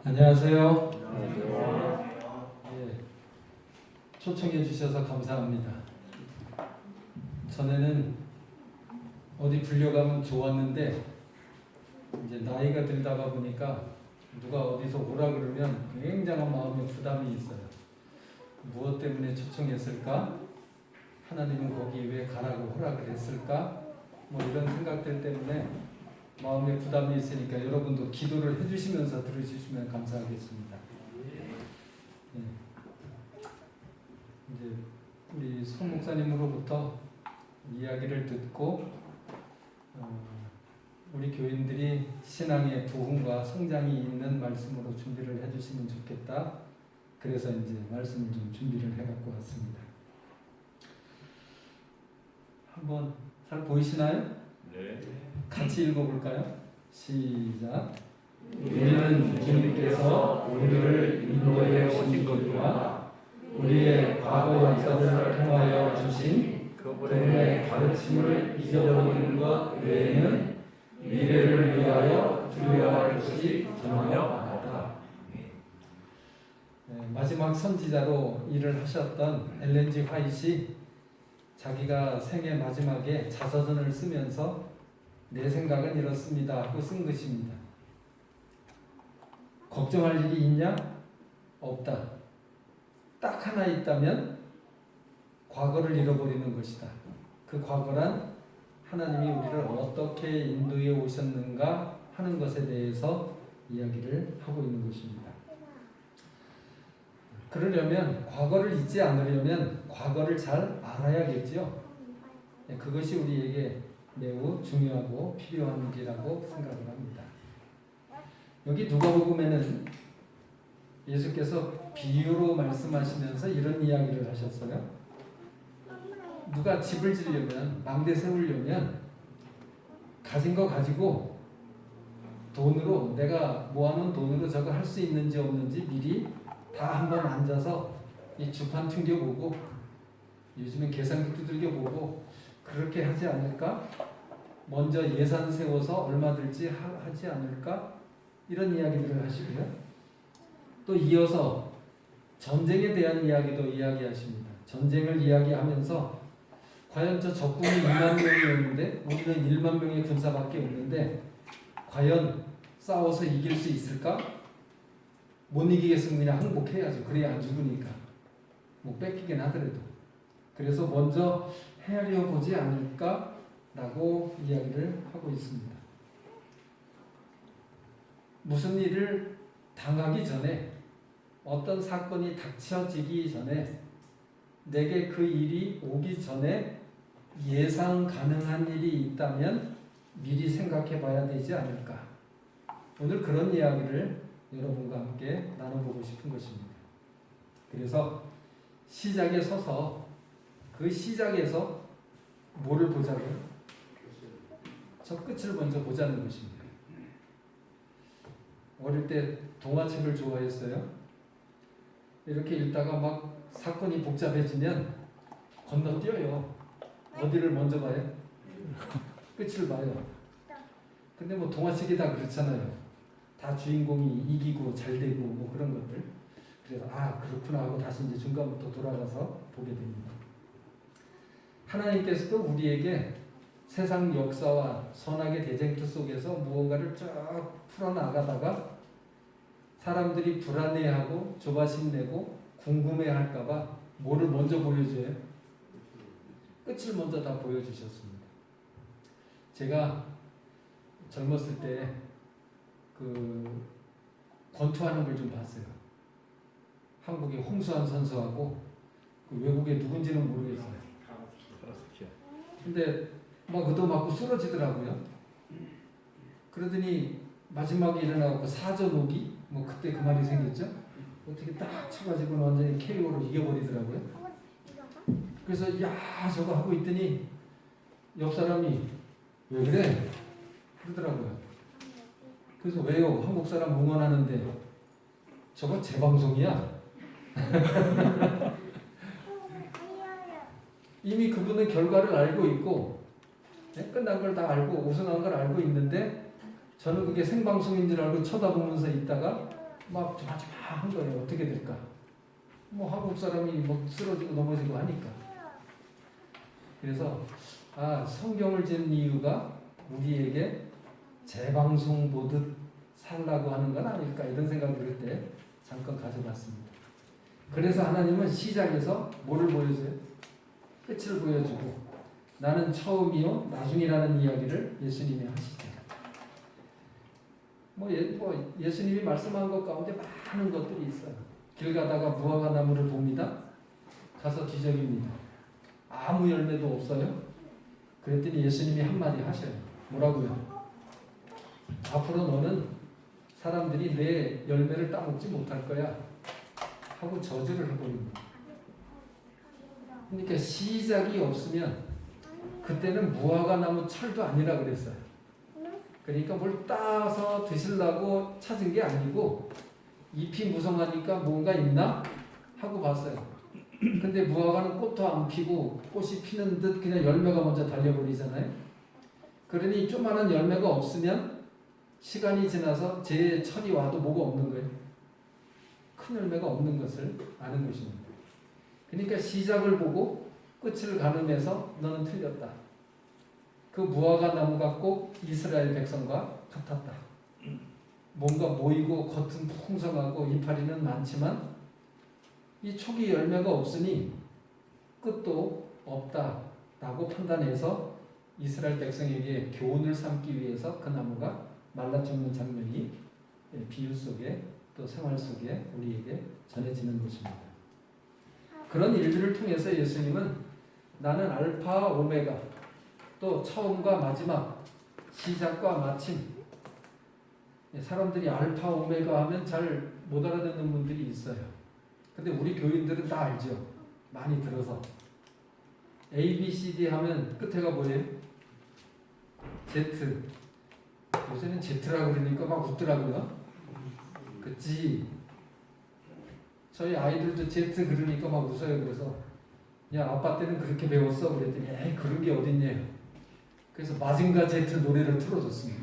안녕하세요. 예, 초청해 주셔서 감사합니다. 전에는 어디 불려가면 좋았는데 이제 나이가 들다가 보니까 누가 어디서 오라 그러면 굉장한 마음의 부담이 있어요. 무엇 때문에 초청했을까? 하나님은 거기 왜 가라고 허락을 했을까? 뭐 이런 생각들 때문에 마음의 부담이 있으니까 여러분도 기도를 해주시면서 들으시면 감사하겠습니다. 네. 이제 우리 송 목사님으로부터 이야기를 듣고 우리 교인들이 신앙의 부흥과 성장이 있는 말씀으로 준비를 해주시면 좋겠다. 그래서 이제 말씀을 좀 준비를 해갖고 왔습니다. 한번 잘 보이시나요? 네. 같이 읽어볼까요? 시작. 우리는 주님께서 우리를 인도해 오신 것과 우리의 과거 역사를 통하여 주신 그분의 가르침을 잊어버리는 것 외에는 미래를 위하여 두려워할 것이 전혀 없다. 마지막 선지자로 일을 하셨던 엘렌 G 화이트이 자기가 생애 마지막에 자서전을 쓰면서 내 생각은 이렇습니다 하고 쓴 것입니다. 걱정할 일이 있냐? 없다. 딱 하나 있다면 과거를 잃어버리는 것이다. 그 과거란 하나님이 우리를 어떻게 인도해 오셨는가 하는 것에 대해서 이야기를 하고 있는 것입니다. 그러려면 과거를 잊지 않으려면 과거를 잘 알아야겠죠. 그것이 우리에게 매우 중요하고 필요한 일이라고 생각을 합니다. 여기 누가복음에는 예수께서 비유로 말씀하시면서 이런 이야기를 하셨어요. 누가 집을 지으려면, 망대 세우려면 가진 거 가지고 돈으로, 내가 모아놓은 돈으로 저거 할 수 있는지 없는지 미리 다 한번 앉아서 이 주판 튕겨보고 요즘엔 계산기 두들겨보고 그렇게 하지 않을까? 먼저 예산 세워서 얼마 들지 하지 않을까? 이런 이야기들을 하시고요. 또 이어서 전쟁에 대한 이야기도 이야기하십니다. 전쟁을 이야기하면서 과연 저 적군이 2만 명이었는데 우리는 1만 명의 군사밖에 없는데 과연 싸워서 이길 수 있을까? 못 이기겠으면 그냥 항복해야죠. 그래야 안 죽으니까. 뭐 뺏기긴 하더라도. 그래서 먼저 헤아려 보지 않을까라고 이야기를 하고 있습니다. 무슨 일을 당하기 전에, 어떤 사건이 닥쳐지기 전에, 내게 그 일이 오기 전에 예상 가능한 일이 있다면 미리 생각해 봐야 되지 않을까. 오늘 그런 이야기를 여러분과 함께 나눠보고 싶은 것입니다. 그래서 시작에 서서 그 시작에서 뭐를 보자고요? 저 끝을 먼저 보자는 것입니다. 어릴 때 동화책을 좋아했어요. 이렇게 읽다가 막 사건이 복잡해지면 건너뛰어요. 어디를 먼저 봐요? 끝을 봐요. 근데 뭐 동화책이 다 그렇잖아요. 다 주인공이 이기고 잘 되고 뭐 그런 것들. 그래서 그렇구나 하고 다시 이제 중간부터 돌아가서 보게 됩니다. 하나님께서도 우리에게 세상 역사와 선악의 대쟁투 속에서 무언가를 쭉 풀어나가다가 사람들이 불안해하고 조바심 내고 궁금해할까봐 뭐를 먼저 보여줘요? 끝을 먼저 다 보여주셨습니다. 제가 젊었을 때 권투하는 걸 좀 봤어요. 한국의 홍수환 선수하고 외국의 누군지는 모르겠어요. 근데 막 얻어맞고 쓰러지더라고요. 그러더니 마지막에 일어나고 사전오기 뭐 그때 그 말이 생겼죠. 어떻게 딱 쳐가지고 완전히 KO로 이겨버리더라고요. 그래서 야 저거 하고 있더니 옆 사람이 왜 그래? 그러더라고요. 그래서 왜요? 한국 사람 응원하는데 저거 재방송이야? 이미 그분은 결과를 알고 있고 끝난 걸 다 알고 우승한 걸 알고 있는데 저는 그게 생방송인 줄 알고 쳐다보면서 있다가 막 조마조마한 거예요. 어떻게 될까? 뭐 한국 사람이 뭐 쓰러지고 넘어지고 하니까. 그래서 성경을 지은 이유가 우리에게 재방송 보듯 살라고 하는 건 아닐까 이런 생각을 들 때 잠깐 가져봤습니다. 그래서 하나님은 시작에서 뭐를 보여줘요? 끝을 보여주고 나는 처음이요 나중이라는 이야기를 예수님이 하시죠. 예수님이 말씀한 것 가운데 많은 것들이 있어요. 길 가다가 무화과 나무를 봅니다. 가서 뒤적입니다. 아무 열매도 없어요. 그랬더니 예수님이 한마디 하셔요. 뭐라고요? 앞으로 너는 사람들이 내 열매를 따먹지 못할 거야 하고 저주를 해버립니다. 그러니까 시작이 없으면 그때는 무화과 나무 철도 아니라 그랬어요. 그러니까 뭘 따서 드시려고 찾은 게 아니고 잎이 무성하니까 뭔가 있나 하고 봤어요. 근데 무화과는 꽃도 안 피고 꽃이 피는 듯 그냥 열매가 먼저 달려버리잖아요. 그러니 조그마한 열매가 없으면 시간이 지나서 제 철이 와도 뭐가 없는 거예요. 큰 열매가 없는 것을 아는 것입니다. 그러니까 시작을 보고 끝을 가늠해서 너는 틀렸다. 그 무화과 나무가 꼭 이스라엘 백성과 같았다. 뭔가 모이고 겉은 풍성하고 이파리는 많지만 이 초기 열매가 없으니 끝도 없다라고 판단해서 이스라엘 백성에게 교훈을 삼기 위해서 그 나무가 말라 죽는 장면이 비유 속에 또 생활 속에 우리에게 전해지는 것입니다. 그런 일들을 통해서 예수님은 나는 알파 오메가 또 처음과 마지막 시작과 마침. 사람들이 알파 오메가 하면 잘 못 알아듣는 분들이 있어요. 근데 우리 교인들은 다 알죠. 많이 들어서 A, B, C, D 하면 끝에가 뭐예요? Z. 요새는 Z라고 그러니까 막 웃더라고요. 그 G. 저희 아이들도 Z 그러니까 막 웃어요. 그래서 야 아빠 때는 그렇게 배웠어? 그랬더니 에이 그런 게 어딨냐. 그래서 마징가 Z 노래를 틀어줬습니다.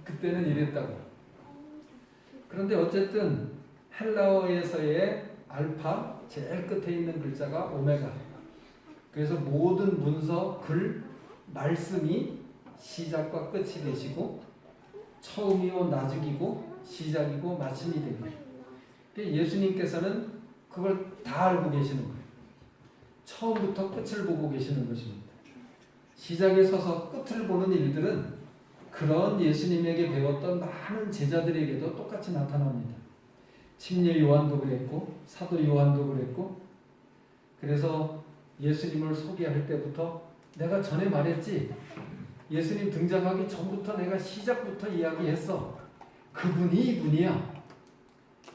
그때는 이랬다고. 그런데 어쨌든 헬라어에서의 알파 제일 끝에 있는 글자가 오메가. 그래서 모든 문서, 글, 말씀이 시작과 끝이 되시고 처음이고 나중이고 시작이고 마침이 됩니다. 예수님께서는 그걸 다 알고 계시는 거예요. 처음부터 끝을 보고 계시는 것입니다. 시작에 서서 끝을 보는 일들은 그런 예수님에게 배웠던 많은 제자들에게도 똑같이 나타납니다. 침례 요한도 그랬고 사도 요한도 그랬고 그래서 예수님을 소개할 때부터 내가 전에 말했지 예수님 등장하기 전부터 내가 시작부터 이야기했어. 그분이 이분이야.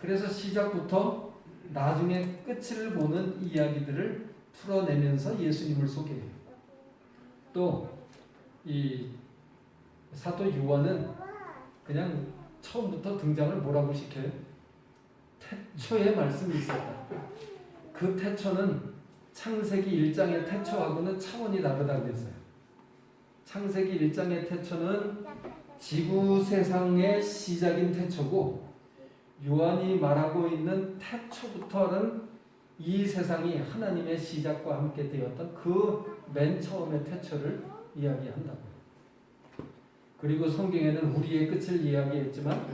그래서 시작부터 나중에 끝을 보는 이야기들을 풀어내면서 예수님을 소개해요. 또 이 사도 요한은 그냥 처음부터 등장을 뭐라고 시켜요? 태초에 말씀이 있었다. 그 태초는 창세기 1장의 태초하고는 차원이 다르다고 했어요. 창세기 1장의 태초는 지구 세상의 시작인 태초고 요한이 말하고 있는 태초부터는 이 세상이 하나님의 시작과 함께 되었던 그 맨 처음의 태초를 이야기한다고. 그리고 성경에는 우리의 끝을 이야기했지만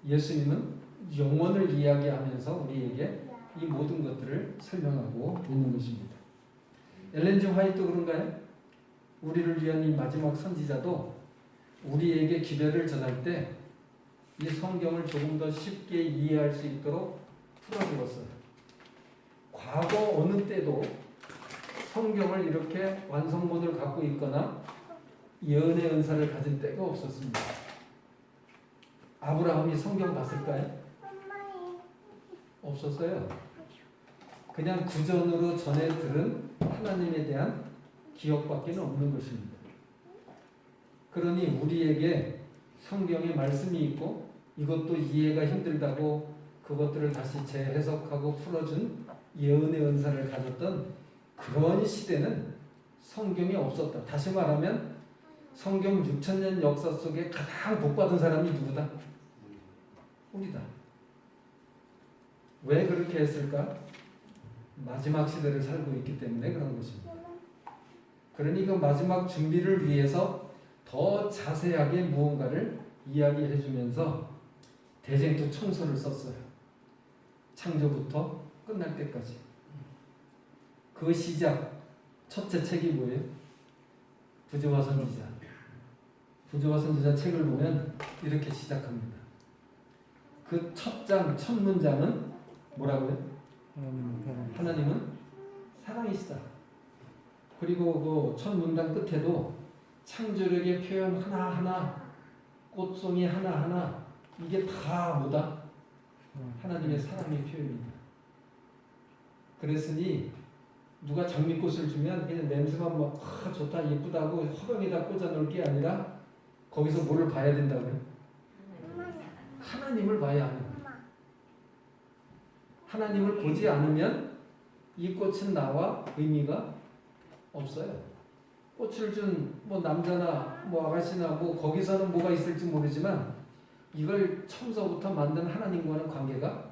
예수님은 영원을 이야기하면서 우리에게 이 모든 것들을 설명하고 있는 것입니다. 엘렌 G 화이트도 그런가요? 우리를 위한 이 마지막 선지자도 우리에게 기별을 전할 때 이 성경을 조금 더 쉽게 이해할 수 있도록 풀어주었어요. 과거 어느 때도 성경을 이렇게 완성본을 갖고 있거나 예언의 은사를 가진 때가 없었습니다. 아브라함이 성경 봤을까요? 없었어요. 그냥 구전으로 전해 들은 하나님에 대한 기억밖에 없는 것입니다. 그러니 우리에게 성경에 말씀이 있고 이것도 이해가 힘들다고 그것들을 다시 재해석하고 풀어준 예언의 은사를 가졌던 그런 시대는 성경이 없었다. 다시 말하면 성경 6,000년 역사 속에 가장 복받은 사람이 누구다? 우리다. 왜 그렇게 했을까? 마지막 시대를 살고 있기 때문에 그런 것입니다. 그러니 그 마지막 준비를 위해서 더 자세하게 무언가를 이야기해 주면서 대쟁투 청서를 썼어요. 창조부터 끝날 때까지. 그 시작, 첫째 책이 뭐예요? 부조와 선지자. 부조와 선지자 책을 보면 이렇게 시작합니다. 그 첫 장, 첫 문장은 뭐라고요? 하나님은 사랑이시다. 그리고 그 첫 문장 끝에도 창조력의 표현 하나하나, 꽃송이 하나하나, 이게 다 뭐다? 하나님의 사랑의 표현입니다. 그랬으니 누가 장미꽃을 주면 그냥 냄새만 막 좋다 예쁘다고 허병에다 꽂아 놓을 게 아니라 거기서 뭐를 봐야 된다고요? 하나님을 봐야 하는 거예요. 하나님을 보지 않으면 이 꽃은 나와 의미가 없어요. 꽃을 준 뭐 남자나 뭐 아가씨나 뭐 거기서는 뭐가 있을지 모르지만 이걸 처음서부터 만든 하나님과는 관계가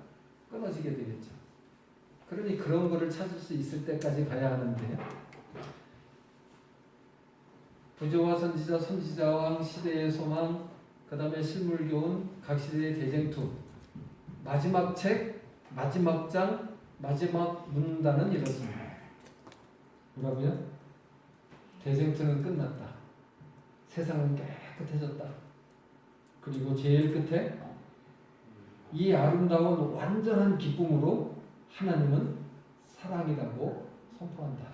끊어지게 되겠죠. 그러니 그런 거를 찾을 수 있을 때까지 가야 하는데, 부조와 선지자, 선지자왕, 시대의 소망, 그 다음에 실물교훈, 각 시대의 대쟁투, 마지막 책, 마지막 장, 마지막 문단은 이렇습니다. 뭐라고요? 대쟁투는 끝났다. 세상은 깨끗해졌다. 그리고 제일 끝에 이 아름다운 완전한 기쁨으로 하나님은 사랑이라고 선포한다.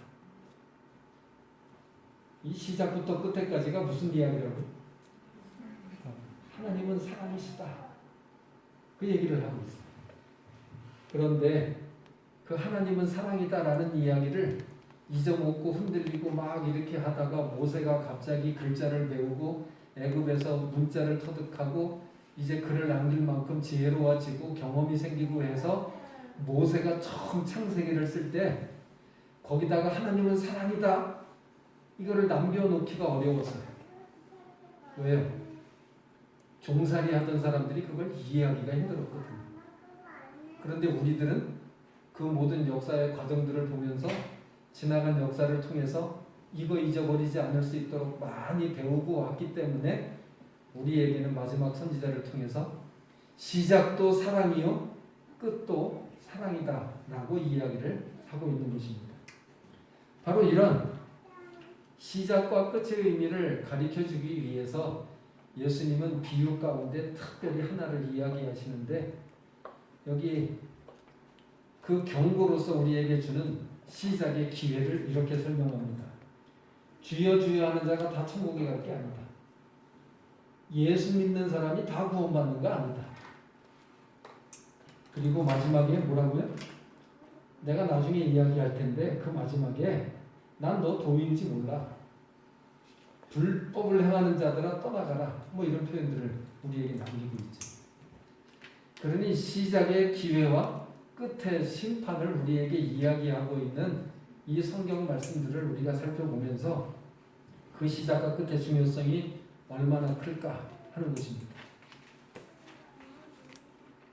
이 시작부터 끝에까지가 무슨 이야기라고요? 하나님은 사랑이시다. 그 얘기를 하고 있어요. 그런데 그 하나님은 사랑이다라는 이야기를 잊어먹고 흔들리고 막 이렇게 하다가 모세가 갑자기 글자를 배우고 애굽에서 문자를 터득하고 이제 글을 남길 만큼 지혜로워지고 경험이 생기고 해서 모세가 처음 창세기를 쓸 때 거기다가 하나님은 사랑이다 이거를 남겨놓기가 어려웠어요. 왜요? 종살이 하던 사람들이 그걸 이해하기가 힘들었거든요. 그런데 우리들은 그 모든 역사의 과정들을 보면서 지나간 역사를 통해서 이거 잊어버리지 않을 수 있도록 많이 배우고 왔기 때문에 우리에게는 마지막 선지자를 통해서 시작도 사랑이요 끝도 사랑이다 라고 이야기를 하고 있는 것입니다. 바로 이런 시작과 끝의 의미를 가르쳐주기 위해서 예수님은 비유 가운데 특별히 하나를 이야기하시는데, 여기 그 경고로서 우리에게 주는 시작의 기회를 이렇게 설명합니다. 주여 주여 하는 자가 다 천국에 갈 게 아니다. 예수 믿는 사람이 다 구원받는 거 아니다. 그리고 마지막에 뭐라고요? 내가 나중에 이야기할 텐데 그 마지막에 난 너 도인지 몰라. 불법을 행하는 자들아 떠나가라. 뭐 이런 표현들을 우리에게 남기고 있죠. 그러니 시작의 기회와 끝의 심판을 우리에게 이야기하고 있는 이 성경 말씀들을 우리가 살펴보면서 그 시작과 끝의 중요성이 얼마나 클까 하는 것입니다.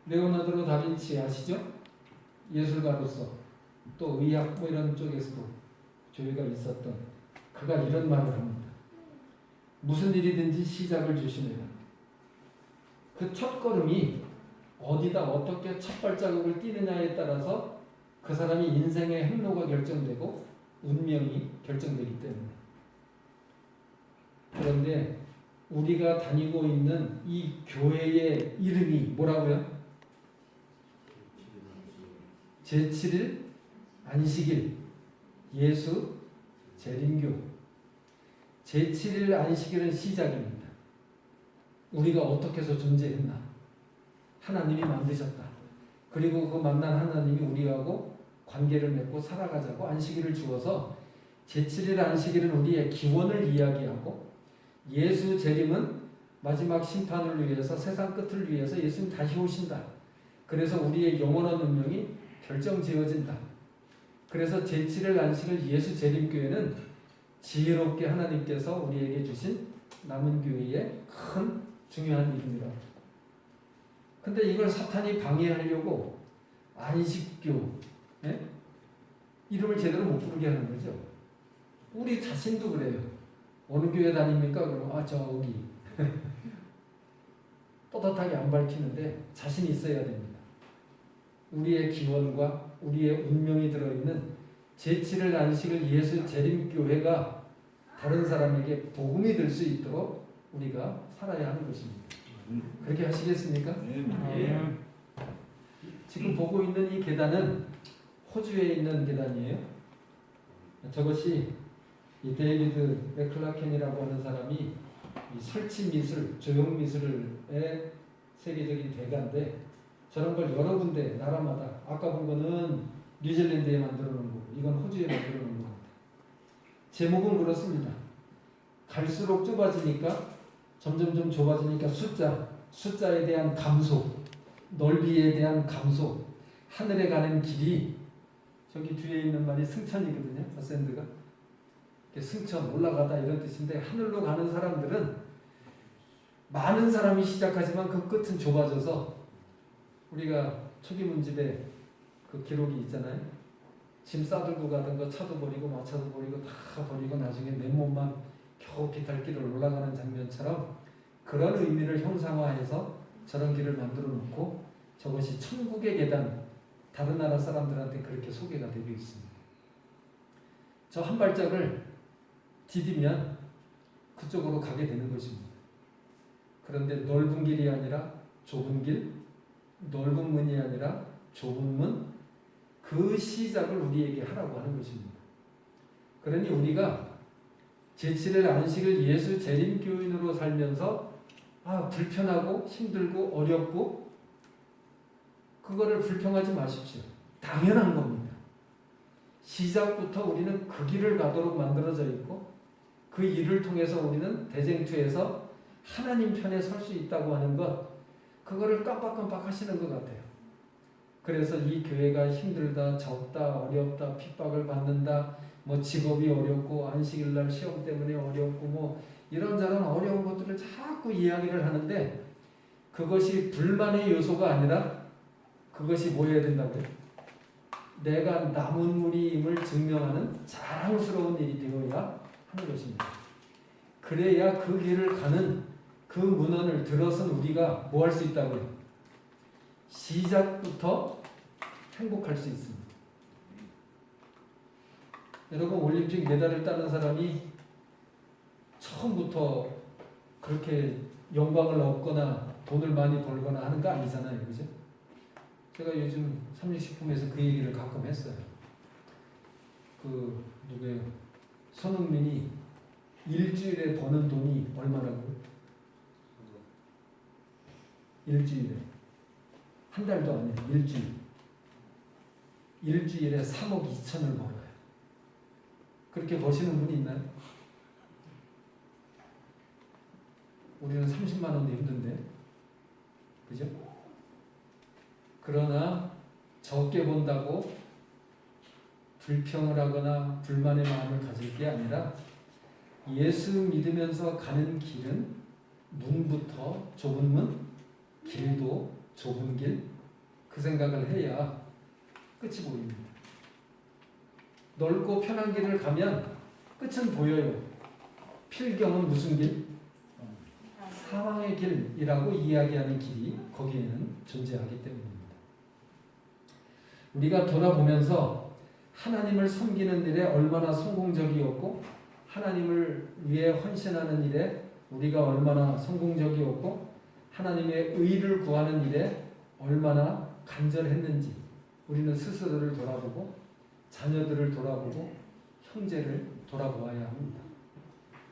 레오나르도 다빈치 아시죠? 예술가로서 또 의학 뭐 이런 쪽에서도 조예가 있었던 그가 이런 말을 합니다. 무슨 일이든지 시작을 조심해라. 그 첫 걸음이 어디다 어떻게 첫 발자국을 띄느냐에 따라서 그 사람이 인생의 행로가 결정되고 운명이 결정되기 때문에. 그런데 우리가 다니고 있는 이 교회의 이름이 뭐라고요? 제7일 안식일 예수 재림교. 제7일 안식일은 시작입니다. 우리가 어떻게 해서 존재했나? 하나님이 만드셨다. 그리고 그 만난 하나님이 우리하고 관계를 맺고 살아가자고 안식일을 주어서 제7일 안식일은 우리의 기원을 이야기하고, 예수 재림은 마지막 심판을 위해서 세상 끝을 위해서 예수님 다시 오신다. 그래서 우리의 영원한 운명이 결정지어진다. 그래서 제7일 안식일 예수 재림교회는 지혜롭게 하나님께서 우리에게 주신 남은 교회의 큰 중요한 일입니다. 근데 이걸 사탄이 방해하려고 안식교, 예? 이름을 제대로 못 부르게 하는 거죠. 우리 자신도 그래요. 어느 교회 다닙니까? 그러면 저기 떳떳하게 안 밝히는데 자신이 있어야 됩니다. 우리의 기원과 우리의 운명이 들어있는 제7일 안식을 예수 재림교회가 다른 사람에게 복음이 될 수 있도록 우리가 살아야 하는 것입니다. 그렇게 하시겠습니까? 네. 지금 보고 있는 이 계단은 호주에 있는 계단이에요. 저것이 이 데이비드 맥클라켄이라고 하는 사람이 이 설치 미술, 조형 미술의 세계적인 대가인데 저런 걸 여러 군데 나라마다 아까 본 거는 뉴질랜드에 만들어 놓은 거고 이건 호주에 만들어 놓은 겁니다. 제목은 그렇습니다. 갈수록 좁아지니까 점점 좁아지니까 숫자에 대한 감소, 넓이에 대한 감소, 하늘에 가는 길이 저기 뒤에 있는 말이 승천이거든요. 어센드가 승천 올라가다 이런 뜻인데 하늘로 가는 사람들은 많은 사람이 시작하지만 그 끝은 좁아져서 우리가 초기문집에 그 기록이 있잖아요. 짐 싸들고 가던 거 차도 버리고 마차도 버리고 다 버리고 나중에 내 몸만 겨우 비탈길을 올라가는 장면처럼 그런 의미를 형상화해서 저런 길을 만들어 놓고 저것이 천국의 계단, 다른 나라 사람들한테 그렇게 소개가 되고 있습니다. 저 한 발짝을 디디면 그쪽으로 가게 되는 것입니다. 그런데 넓은 길이 아니라 좁은 길, 넓은 문이 아니라 좁은 문, 그 시작을 우리에게 하라고 하는 것입니다. 그러니 우리가 제7일 안식을 예수 재림교인으로 살면서 불편하고 힘들고 어렵고 그거를 불평하지 마십시오. 당연한 겁니다. 시작부터 우리는 그 길을 가도록 만들어져 있고 그 일을 통해서 우리는 대쟁투에서 하나님 편에 설 수 있다고 하는 것, 그거를 깜빡깜빡 하시는 것 같아요. 그래서 이 교회가 힘들다, 적다, 어렵다, 핍박을 받는다, 뭐 직업이 어렵고 안식일날 시험 때문에 어렵고 뭐 이런저런 어려운 것들을 자꾸 이야기를 하는데 그것이 불만의 요소가 아니라 그것이 뭐 해야 된다고요? 내가 남은 무리임을 증명하는 자랑스러운 일이 되어야 하는 것입니다. 그래야 그 길을 가는 그 문헌을 들어선 우리가 뭐 할 수 있다고요? 시작부터 행복할 수 있습니다. 여러분 올림픽 메달을 따는 사람이 처음부터 그렇게 영광을 얻거나 돈을 많이 벌거나 하는 거 아니잖아요. 그죠? 제가 요즘 삼육식품에서 그 얘기를 가끔 했어요. 그 누구예요? 손흥민이 일주일에 버는 돈이 얼마라고요? 일주일에. 한 달도 아니에요. 일주일에 3억 2천을 벌어요. 그렇게 버시는 분이 있나요? 우리는 30만 원도 힘든데. 그죠? 그러나 적게 본다고 불평을 하거나 불만의 마음을 가질 게 아니라 예수 믿으면서 가는 길은 문부터 좁은 문, 길도 좁은 길, 그 생각을 해야 끝이 보입니다. 넓고 편한 길을 가면 끝은 보여요. 필경은 무슨 길? 사망의 길이라고 이야기하는 길이 거기에는 존재하기 때문입니다. 우리가 돌아보면서 하나님을 섬기는 일에 얼마나 성공적이었고 하나님을 위해 헌신하는 일에 우리가 얼마나 성공적이었고 하나님의 의를 구하는 일에 얼마나 간절했는지 우리는 스스로를 돌아보고 자녀들을 돌아보고 형제를 돌아보아야 합니다.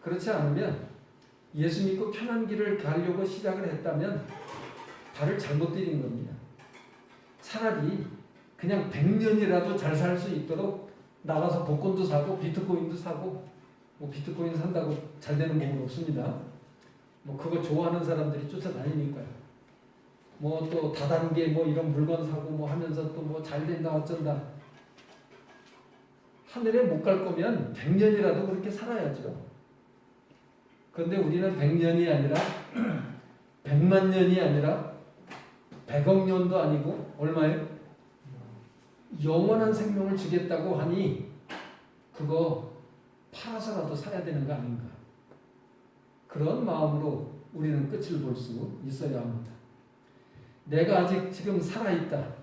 그렇지 않으면 예수 믿고 편한 길을 가려고 시작을 했다면 발을 잘못 들인 겁니다. 차라리 그냥 100년이라도 잘 살 수 있도록 나가서 복권도 사고 비트코인도 사고 뭐 비트코인 산다고 잘 되는 법은 없습니다. 뭐 그거 좋아하는 사람들이 쫓아다니니까요. 뭐 또 다단계 뭐 이런 물건 사고 뭐 하면서 또 뭐 잘 된다 어쩐다. 하늘에 못 갈 거면 100년이라도 그렇게 살아야죠. 그런데 우리는 100년이 아니라 100만 년이 아니라 100억 년도 아니고 얼마예요? 영원한 생명을 주겠다고 하니 그거 팔아서라도 사야 되는 거 아닌가. 그런 마음으로 우리는 끝을 볼 수 있어야 합니다. 내가 아직 지금 살아있다.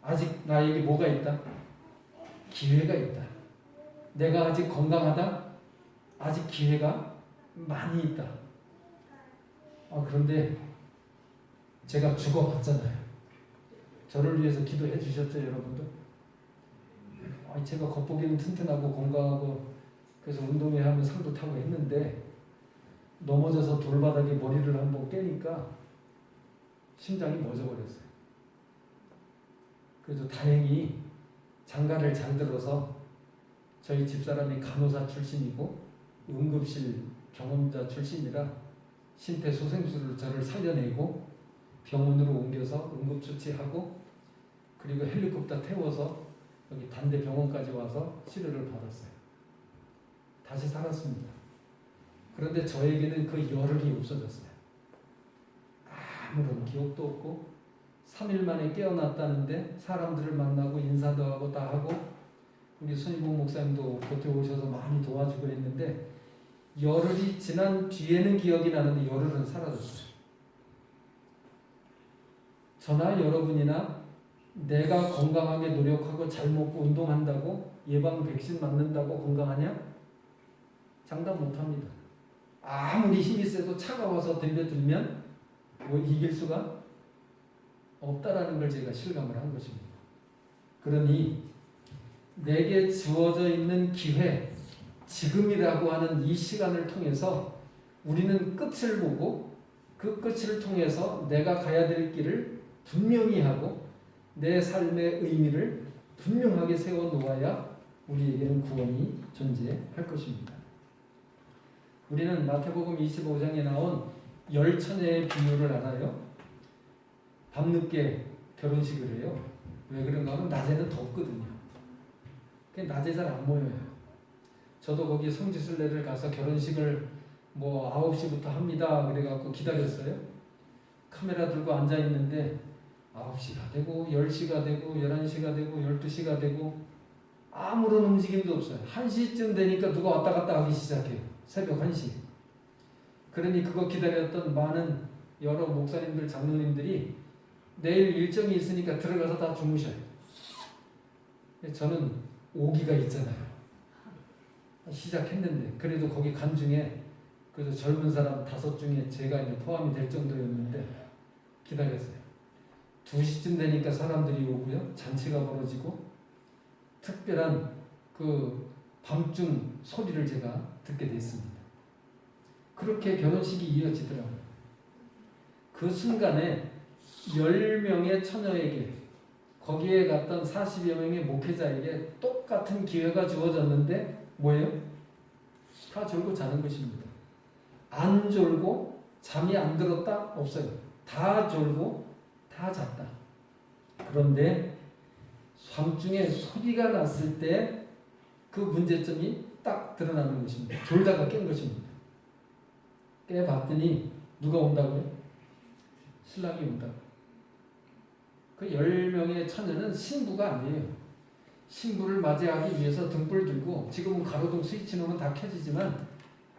아직 나에게 뭐가 있다? 기회가 있다. 내가 아직 건강하다. 아직 기회가 많이 있다. 그런데 제가 죽어봤잖아요. 저를 위해서 기도해 주셨죠, 여러분들? 제가 겉보기는 튼튼하고 건강하고 그래서 운동회 하면 상도 타고 했는데 넘어져서 돌바닥에 머리를 한번 깨니까 심장이 멎어버렸어요. 그래도 다행히 장가를 잘 들어서 저희 집사람이 간호사 출신이고 응급실 경험자 출신이라 심폐소생술로 저를 살려내고 병원으로 옮겨서 응급처치하고 그리고 헬리콥터 태워서 여기 단대 병원까지 와서 치료를 받았어요. 다시 살았습니다. 그런데 저에게는 그 열흘이 없어졌어요. 아무런 기억도 없고 3일 만에 깨어났다는데 사람들을 만나고 인사도 하고 다 하고 우리 손희봉 목사님도 곁에 오셔서 많이 도와주고 했는데 열흘이 지난 뒤에는 기억이 나는데 열흘은 사라졌어요. 저나 여러분이나 내가 건강하게 노력하고 잘 먹고 운동한다고 예방 백신 맞는다고 건강하냐? 장담 못합니다. 아무리 힘이 세도 차가워서 덤벼들면 뭐 이길 수가 없다라는 걸 제가 실감을 한 것입니다. 그러니 내게 주어져 있는 기회, 지금이라고 하는 이 시간을 통해서 우리는 끝을 보고 그 끝을 통해서 내가 가야 될 길을 분명히 하고 내 삶의 의미를 분명하게 세워 놓아야 우리에게는 구원이 존재할 것입니다. 우리는 마태복음 25장에 나온 열 처녀의 비유를 알아요. 밤늦게 결혼식을 해요. 왜 그런가 하면 낮에는 덥거든요. 낮에 잘 안 모여요. 저도 거기 성지순례를 가서 결혼식을 9시부터 합니다. 그래갖고 기다렸어요. 카메라 들고 앉아있는데 9시가 되고 10시가 되고 11시가 되고 12시가 되고 아무런 움직임도 없어요. 1시쯤 되니까 누가 왔다 갔다 하기 시작해요. 새벽 1시. 그러니 그거 기다렸던 많은 여러 목사님들, 장로님들이 내일 일정이 있으니까 들어가서 다 주무셔요. 저는 오기가 있잖아요. 시작했는데 그래도 거기 간 중에 그래도 젊은 사람 5 중에 제가 이제 포함이 될 정도였는데 기다렸어요. 2시쯤 되니까 사람들이 오고요. 잔치가 벌어지고 특별한 그 밤중 소리를 제가 듣게 됐습니다. 그렇게 결혼식이 이어지더라고요. 그 순간에 10명의 처녀에게 거기에 갔던 40여 명의 목회자에게 똑같은 기회가 주어졌는데 뭐예요? 다 졸고 자는 것입니다. 안 졸고 잠이 안 들었다? 없어요. 다 졸고 다 잤다. 그런데 밤중에 소리가 났을 때 그 문제점이 딱 드러나는 것입니다. 졸다가 깬 것입니다. 깨봤더니 누가 온다고요? 신랑이 온다고. 그 10명의 처녀는 신부가 아니에요. 신부를 맞이하기 위해서 등불 들고 지금은 가로등 스위치 놓으면 다 켜지지만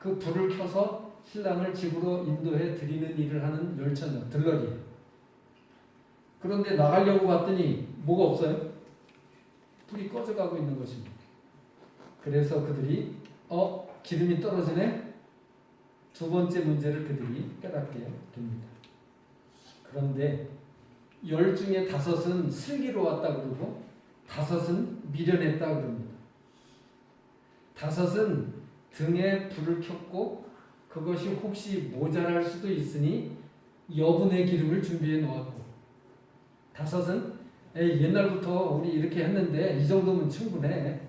그 불을 켜서 신랑을 집으로 인도해 드리는 일을 하는 열처녀, 들러리예요. 그런데 나가려고 봤더니 뭐가 없어요? 불이 꺼져가고 있는 것입니다. 그래서 그들이 기름이 떨어지네? 2번째 문제를 그들이 깨닫게 됩니다. 그런데 10 중에 5은 슬기로 왔다 그러고 5은 미련했다 그럽니다. 5은 등에 불을 켰고 그것이 혹시 모자랄 수도 있으니 여분의 기름을 준비해 놓았고 5은 옛날부터 우리 이렇게 했는데 이 정도면 충분해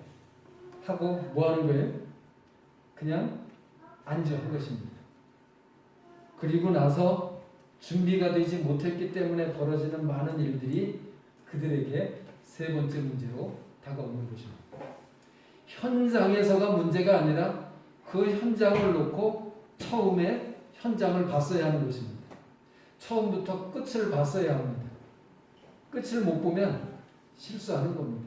하고 뭐 하는 거예요? 그냥 안주한 것입니다. 그리고 나서 준비가 되지 못했기 때문에 벌어지는 많은 일들이 그들에게 3번째 문제로 다가오는 것입니다. 현장에서가 문제가 아니라 그 현장을 놓고 처음에 현장을 봤어야 하는 것입니다. 처음부터 끝을 봤어야 합니다. 끝을 못 보면 실수하는 겁니다.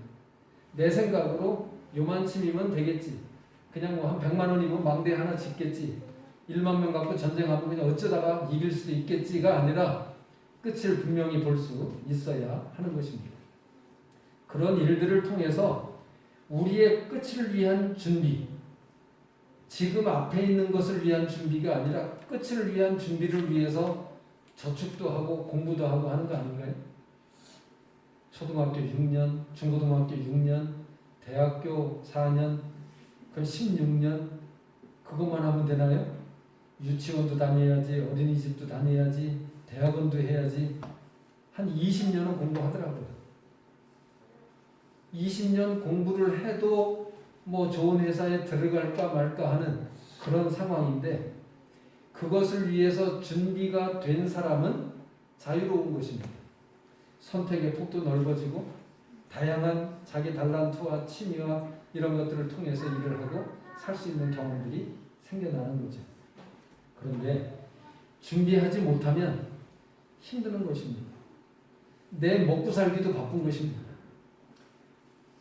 내 생각으로 요만큼이면 되겠지. 그냥 뭐 한 100만 원이면 망대 하나 짓겠지. 1만 명 갖고 전쟁하면 그냥 어쩌다가 이길 수도 있겠지가 아니라 끝을 분명히 볼 수 있어야 하는 것입니다. 그런 일들을 통해서 우리의 끝을 위한 준비, 지금 앞에 있는 것을 위한 준비가 아니라 끝을 위한 준비를 위해서 저축도 하고 공부도 하고 하는 거 아닌가요? 초등학교 6년, 중고등학교 6년, 대학교 4년, 그럼 16년 그것만 하면 되나요? 유치원도 다녀야지, 어린이집도 다녀야지, 대학원도 해야지. 한 20년은 공부하더라고요. 20년 공부를 해도 뭐 좋은 회사에 들어갈까 말까 하는 그런 상황인데 그것을 위해서 준비가 된 사람은 자유로운 것입니다. 선택의 폭도 넓어지고 다양한 자기 달란트와 취미와 이런 것들을 통해서 일을 하고 살 수 있는 경험들이 생겨나는 거죠. 그런데 준비하지 못하면 힘드는 것입니다. 내 먹고 살기도 바쁜 것입니다.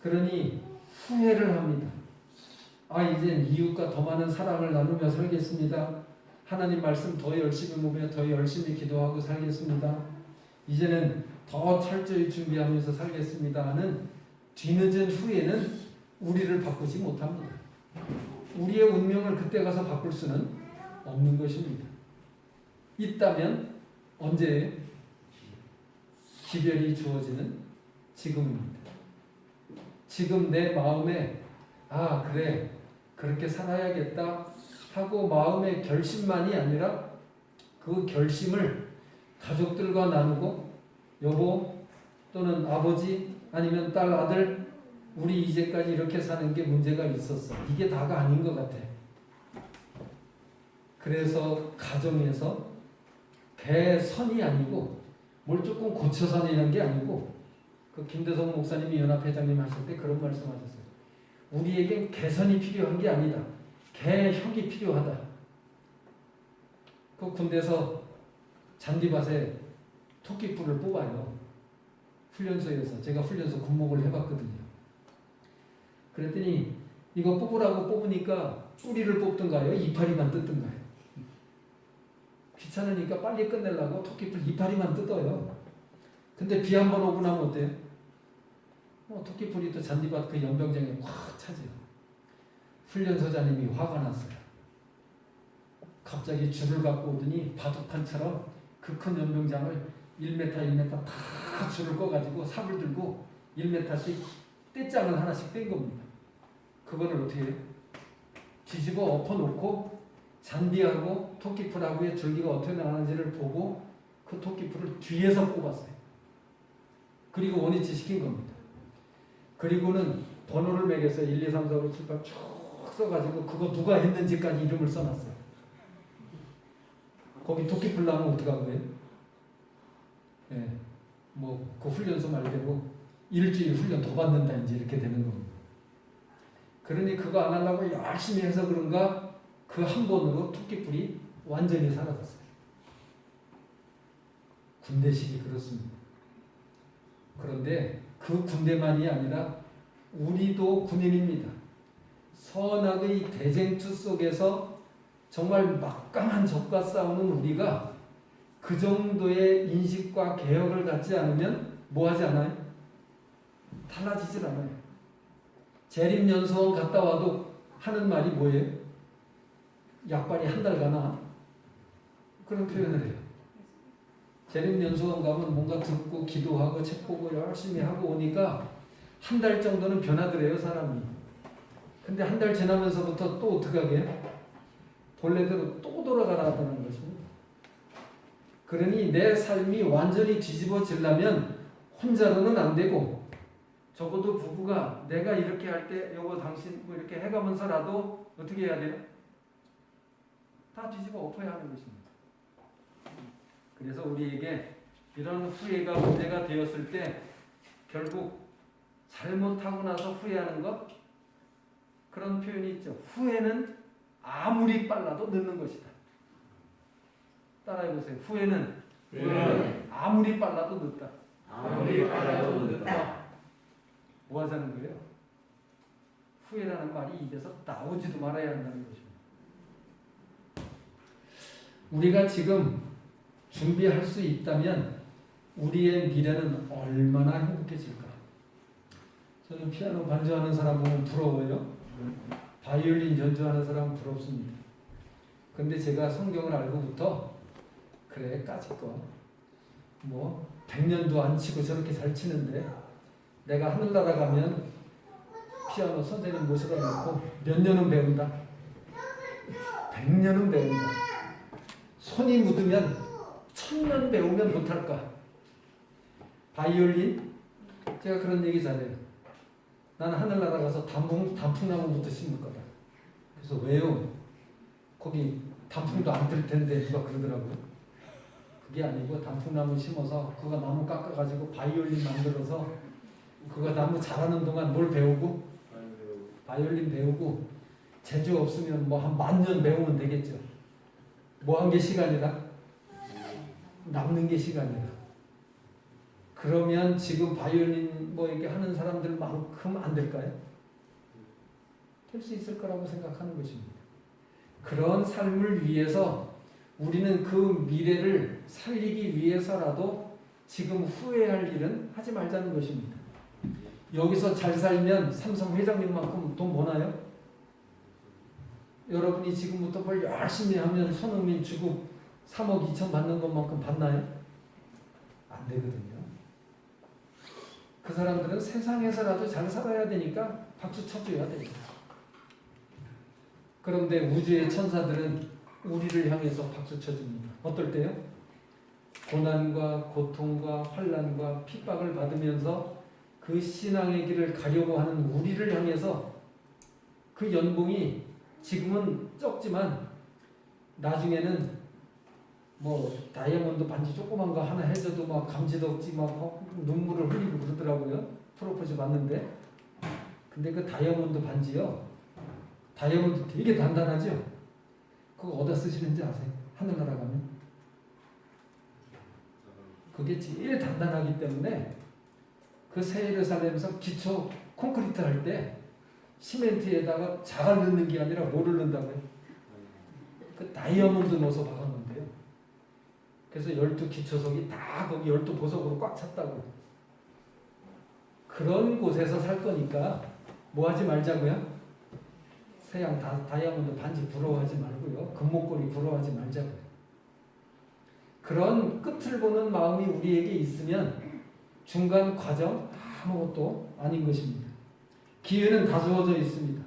그러니 후회를 합니다. 이젠 이웃과 더 많은 사랑을 나누며 살겠습니다. 하나님 말씀 더 열심히 보며 더 열심히 기도하고 살겠습니다. 이제는 더 철저히 준비하면서 살겠습니다 하는 뒤늦은 후회는 우리를 바꾸지 못합니다. 우리의 운명을 그때 가서 바꿀 수는 없는 것입니다. 있다면 언제 기별이 주어지는 지금입니다. 지금 내 마음에 그래 그렇게 살아야겠다 하고 마음의 결심만이 아니라 그 결심을 가족들과 나누고 여보 또는 아버지 아니면 딸 아들 우리 이제까지 이렇게 사는 게 문제가 있었어. 이게 다가 아닌 것 같아. 그래서 가정에서 개선이 아니고 뭘 조금 고쳐서 내는 게 아니고 그 김대성 목사님이 연합회장님 하실 때 그런 말씀하셨어요. 우리에겐 개선이 필요한 게 아니다. 개혁이 필요하다. 그 군대에서 잔디밭에 토끼뿔을 뽑아요. 훈련소에서. 제가 훈련소 군목을 해봤거든요. 그랬더니 이거 뽑으라고 뽑으니까 뿌리를 뽑든가요? 이파리만 뜯든가요? 귀찮으니까 빨리 끝내려고 토끼풀 이파리만 뜯어요. 근데 비 한 번 오고 나면 어때요? 토끼풀이 또 잔디밭 그 연병장에 확 차지요. 훈련소장님이 화가 났어요. 갑자기 줄을 갖고 오더니 바둑판처럼 그 큰 연병장을 1m, 1m 다 줄을 꺼가지고 삽을 들고 1m씩 떼장을 하나씩 뗀 겁니다. 그거를 어떻게 해요? 뒤집어 엎어놓고 잔디하고 토끼풀하고의 줄기가 어떻게 나가는지를 보고 그 토끼풀을 뒤에서 뽑았어요. 그리고 원위치 시킨 겁니다. 그리고는 번호를 매겨서 1, 2, 3, 4, 5, 7, 8 쭉 써가지고 그거 누가 했는지까지 이름을 써놨어요. 거기 토끼풀 나면 어떡할 거예요? 그 훈련소 말대로 일주일 훈련 더 받는다 이제 이렇게 되는 겁니다. 그러니 그거 안 하려고 열심히 해서 그런가 그 한 번으로 토끼풀이 완전히 사라졌어요. 군대식이 그렇습니다. 그런데 그 군대만이 아니라 우리도 군인입니다. 선악의 대쟁투 속에서 정말 막강한 적과 싸우는 우리가 그 정도의 인식과 개혁을 갖지 않으면 뭐 하지 않아요? 달라지질 않아요. 재림연수원 갔다 와도 하는 말이 뭐예요? 약발이 한 달 가나? 그런 표현을 해요. 재림연수원 가면 뭔가 듣고 기도하고 책 보고 열심히 하고 오니까 한 달 정도는 변하더래요, 사람이. 근데 한 달 지나면서부터 또 어떻게 하게? 본래대로 또 돌아가라는 것입니다. 그러니 내 삶이 완전히 뒤집어지려면 혼자로는 안 되고 적어도 부부가 내가 이렇게 할 때 여보 당신 뭐 이렇게 해가면서라도 어떻게 해야 돼요? 다 뒤집어 엎어야 하는 것입니다. 그래서 우리에게 이런 후회가 문제가 되었을 때 결국 잘못하고 나서 후회하는 것 그런 표현이 있죠. 후회는 아무리 빨라도 늦는 것이다. 따라해보세요. 후회는 후회는 아무리 빨라도 늦다. 아무리 빨라도 늦다. 뭐 하자는 거예요? 후회라는 말이 입에서 나오지도 말아야 한다는 것입니다. 우리가 지금 준비할 수 있다면 우리의 미래는 얼마나 행복해질까? 저는 피아노 반주하는 사람 보면 부러워요. 바이올린 연주하는 사람 부럽습니다. 근데 제가 성경을 알고부터 그래 까짓 거 뭐 100년도 안 치고 저렇게 잘 치는데 내가 하늘나라 가면 피아노 선생님 모셔다 놓고 몇 년은 배운다. 100년은 배운다. 손이 묻으면 1000년 배우면 못할까? 바이올린? 제가 그런 얘기 잘해요. 나는 하늘나라 가서 단풍나무부터 심을 거다. 그래서 왜요? 거기 단풍도 안 들 텐데 누가 그러더라고요. 그게 아니고 단풍나무 심어서 그거 나무 깎아가지고 바이올린 만들어서 그거 나무 자라는 동안 뭘 배우고? 바이올린 배우고 재주 없으면 뭐 한 10,000년 배우면 되겠죠. 뭐 한 게 시간이다? 남는 게 시간이다. 그러면 지금 바이올린 뭐 이렇게 하는 사람들만큼 안 될까요? 될 수 있을 거라고 생각하는 것입니다. 그런 삶을 위해서 우리는 그 미래를 살리기 위해서라도 지금 후회할 일은 하지 말자는 것입니다. 여기서 잘 살면 삼성 회장님만큼 돈 버나요? 여러분이 지금부터 뭘 열심히 하면 손흥민 주급 3억 2천 받는 것만큼 받나요? 안 되거든요. 그 사람들은 세상에서라도 잘 살아야 되니까 박수 쳐줘야 돼요. 그런데 우주의 천사들은 우리를 향해서 박수 쳐줍니다. 어떨 때요? 고난과 고통과 환난과 핍박을 받으면서 그 신앙의 길을 가려고 하는 우리를 향해서 그 연봉이 지금은 적지만 나중에는 뭐 다이아몬드 반지 조그만 거 하나 해줘도 막 감지도 없지 막 눈물을 흘리고 그러더라고요. 프로포즈 받는데. 근데 그 다이아몬드 반지요. 다이아몬드 되게 단단하죠. 그거 어디다 쓰시는지 아세요? 하늘나라 가면 그게 제일 단단하기 때문에 그 새 예루살렘에서 기초 콘크리트 할 때 시멘트에다가 자갈 넣는 게 아니라 뭐를 넣는다고요? 그 다이아몬드 넣어서 박았는데요. 그래서 12기초석이 다 거기 12보석으로 꽉 찼다고. 그런 곳에서 살 거니까 뭐 하지 말자고요? 서양 다이아몬드 반지 부러워하지 말고요. 금목걸이 부러워하지 말자고요. 그런 끝을 보는 마음이 우리에게 있으면 중간 과정 아무것도 아닌 것입니다. 기회는 다 주어져 있습니다.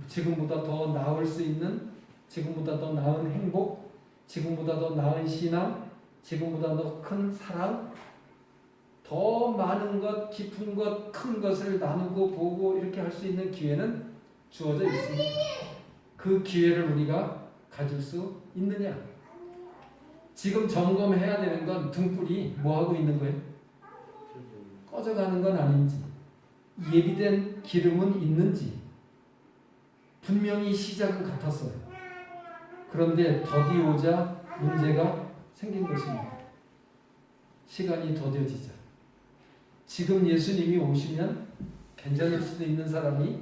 지금보다 더 나을 수 있는, 지금보다 더 나은 행복, 지금보다 더 나은 신앙, 지금보다 더 큰 사랑, 더 많은 것, 깊은 것, 큰 것을 나누고 보고 이렇게 할 수 있는 기회는 주어져 있습니다. 그 기회를 우리가 가질 수 있느냐? 지금 점검해야 되는 건 등불이 뭐 하고 있는 거예요? 꺼져가는 건 아닌지, 예비된 기름은 있는지. 분명히 시작은 같았어요. 그런데 더디오자 문제가 생긴 것입니다. 시간이 더뎌지자. 지금 예수님이 오시면 괜찮을 수도 있는 사람이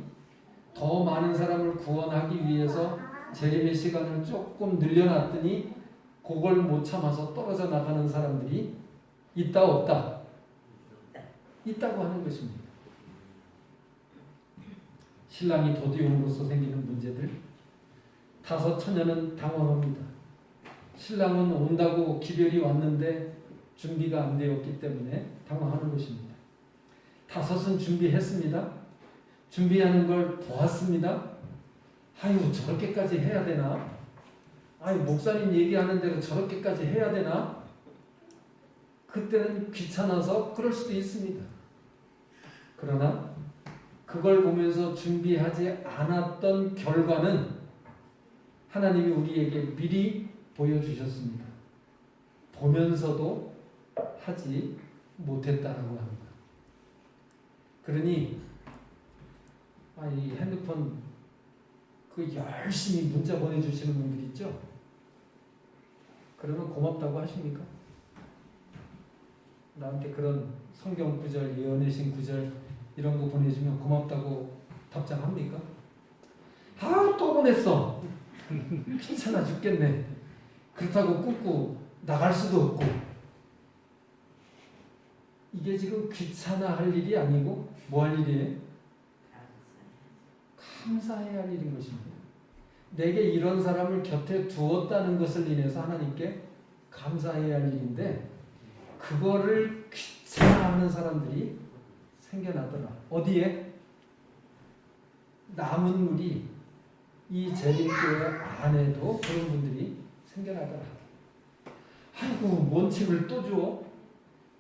더 많은 사람을 구원하기 위해서 재림의 시간을 조금 늘려놨더니 그걸 못 참아서 떨어져 나가는 사람들이 있다 없다? 있다고 하는 것입니다. 신랑이 더디옴으로써 생기는 문제들. 다섯 처녀는 당황합니다. 신랑은 온다고 기별이 왔는데 준비가 안 되었기 때문에 당황하는 것입니다. 다섯은 준비했습니다. 준비하는 걸 보았습니다. 아유 저렇게까지 해야 되나? 아유 목사님 얘기하는 대로 저렇게까지 해야 되나? 그때는 귀찮아서 그럴 수도 있습니다. 그러나 그걸 보면서 준비하지 않았던 결과는 하나님이 우리에게 미리 보여주셨습니다. 보면서도 하지 못했다라고 합니다. 그러니 이 핸드폰 그 열심히 문자 보내주시는 분들 있죠? 그러면 고맙다고 하십니까? 나한테 그런 성경 구절, 예언의 구절 이런 거 보내주면 고맙다고 답장합니까? 아, 또 보냈어. 귀찮아 죽겠네. 그렇다고 끊고 나갈 수도 없고. 이게 지금 귀찮아 할 일이 아니고 뭐 할 일이에요? 감사해야 할 일인 것입니다. 내게 이런 사람을 곁에 두었다는 것을 인해서 하나님께 감사해야 할 일인데 그거를 귀찮아하는 사람들이 생겨나더라. 어디에? 남은 무리 이 재림교회 안에도 그런 분들이 생겨나더라. 아이고 뭔 책을 또 줘?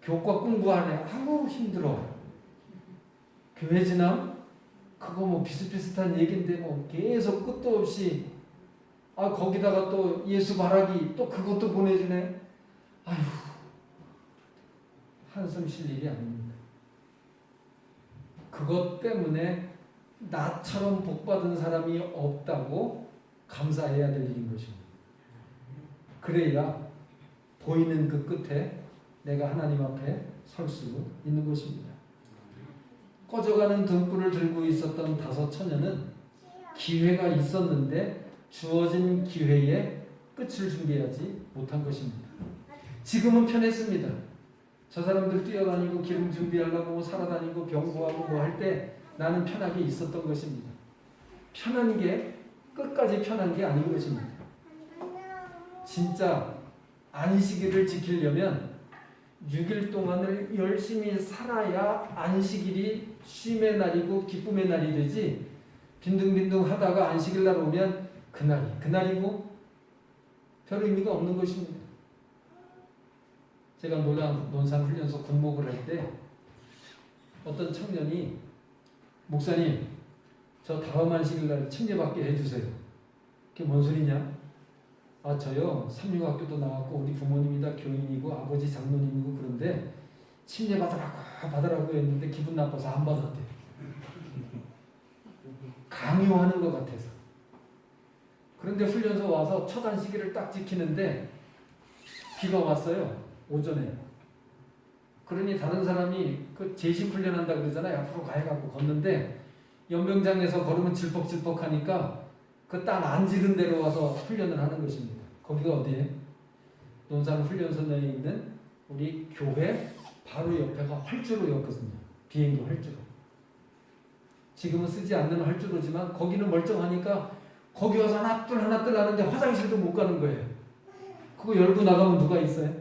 교과 공부 안 해. 아우 힘들어. 교회 지남? 그거 뭐 비슷비슷한 얘긴데 뭐 계속 끝도 없이 거기다가 또 예수 바라기 또 그것도 보내주네. 아휴 한숨 쉴 일이 아닙니다. 그것 때문에 나처럼 복받은 사람이 없다고 감사해야 될 일인 것입니다. 그래야 보이는 그 끝에 내가 하나님 앞에 설 수 있는 것입니다. 꺼져가는 등불을 들고 있었던 5 처녀는 기회가 있었는데 주어진 기회에 끝을 준비하지 못한 것입니다. 지금은 편했습니다. 저 사람들 뛰어다니고 기름 준비하려고 살아다니고 병고하고 뭐 할 때 나는 편하게 있었던 것입니다. 편한 게 끝까지 편한 게 아닌 것입니다. 진짜 안식일을 지키려면 6일 동안을 열심히 살아야 안식일이 쉼의 날이고 기쁨의 날이 되지 빈둥빈둥 하다가 안식일 날 오면 그날이고 별 의미가 없는 것입니다. 제가 논산훈련소 군목을 할 때 어떤 청년이 목사님 저 다음 안식일 날 침례받게 해주세요. 그게 뭔 소리냐? 저요 삼육학교도 나왔고 우리 부모님이 다 교인이고 아버지 장로님이고 그런데 침례 받으라고 했는데 기분 나빠서 안 받았대. 강요하는 것 같아서. 그런데 훈련소 와서 첫 안식일을 딱 지키는데 비가 왔어요. 오전에. 그러니 다른 사람이 그 제식 훈련한다고 그러잖아요. 앞으로 가해갖고 걷는데 연병장에서 걸으면 질퍽질퍽하니까 그 땅 안 지른 데로 와서 훈련을 하는 것입니다. 거기가 어디에? 논산 훈련소 내에 있는 우리 교회 바로 옆에가 활주로였거든요. 비행기 활주로. 지금은 쓰지 않는 활주로지만 거기는 멀쩡하니까 거기 와서 하나둘 하는데 화장실도 못 가는 거예요. 그거 열고 나가면 누가 있어요?